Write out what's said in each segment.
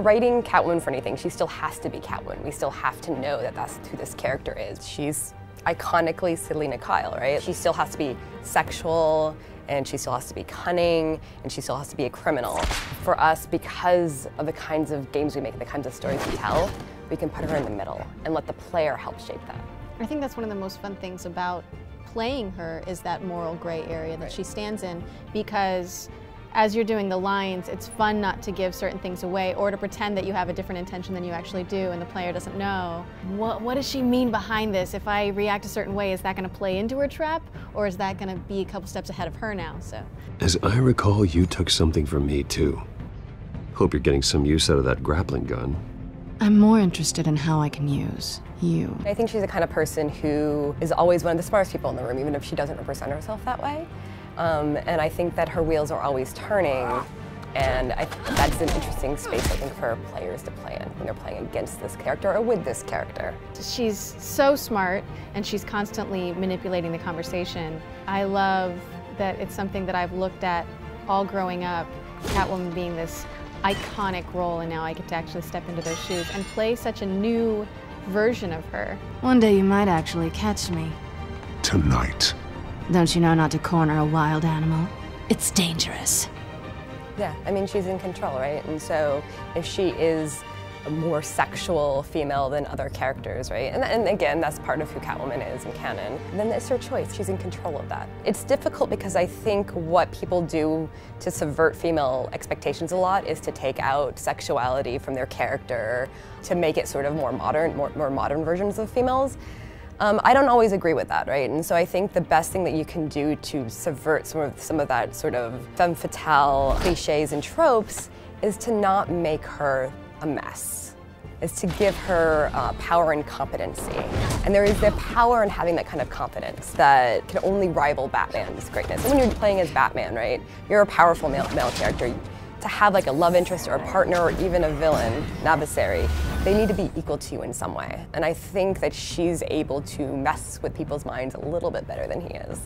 you're writing Catwoman for anything, she still has to be Catwoman. We still have to know that that's who this character is. She's iconically Selena Kyle, right? She still has to be sexual, and she still has to be cunning, and she still has to be a criminal. For us, because of the kinds of games we make and the kinds of stories we tell, we can put her in the middle and let the player help shape that. I think that's one of the most fun things about playing her is that moral gray area that she stands in, because as you're doing the lines, it's fun not to give certain things away or to pretend that you have a different intention than you actually do and the player doesn't know. What does she mean behind this? If I react a certain way, is that going to play into her trap, or is that going to be a couple steps ahead of her now? So, as I recall, you took something from me too. Hope you're getting some use out of that grappling gun. I'm more interested in how I can use you. I think she's the kind of person who is always one of the smartest people in the room, even if she doesn't represent herself that way. And I think that her wheels are always turning, and that's an interesting space, I think, for players to play in when they're playing against this character or with this character. She's so smart, and she's constantly manipulating the conversation. I love that it's something that I've looked at all growing up, Catwoman being this iconic role, and now I get to actually step into those shoes and play such a new version of her. One day you might actually catch me. Tonight. Don't you know not to corner a wild animal? It's dangerous. Yeah, I mean, she's in control, right? And so if she is a more sexual female than other characters, right? And again, that's part of who Catwoman is in canon. And then it's her choice. She's in control of that. It's difficult because I think what people do to subvert female expectations a lot is to take out sexuality from their character to make it sort of more modern versions of females. I don't always agree with that, right? And so I think the best thing that you can do to subvert some of that sort of femme fatale cliches and tropes is to not make her a mess, is to give her power and competency. And there is the power in having that kind of confidence that can only rival Batman's greatness. And when you're playing as Batman, right, you're a powerful male character. To have like a love interest or a partner or even a villain, an adversary, they need to be equal to you in some way. And I think that she's able to mess with people's minds a little bit better than he is.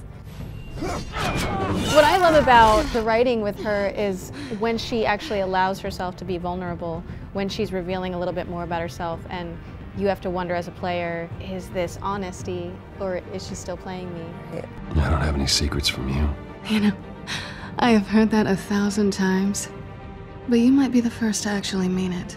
What I love about the writing with her is when she actually allows herself to be vulnerable, when she's revealing a little bit more about herself, and you have to wonder as a player, is this honesty or is she still playing me? I don't have any secrets from you. You know, I have heard that 1,000 times. But you might be the first to actually mean it.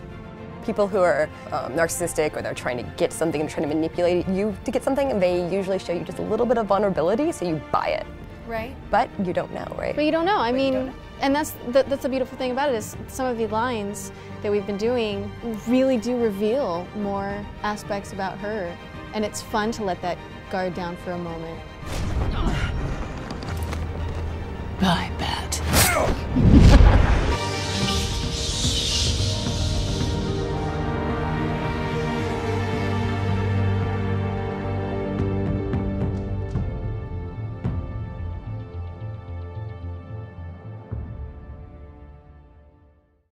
People who are narcissistic, or they're trying to get something and trying to manipulate you to get something, and they usually show you just a little bit of vulnerability, so you buy it. Right. But you don't know, right? But you don't know. I mean, and that's the beautiful thing about it is some of the lines that we've been doing really do reveal more aspects about her, and it's fun to let that guard down for a moment. Bye.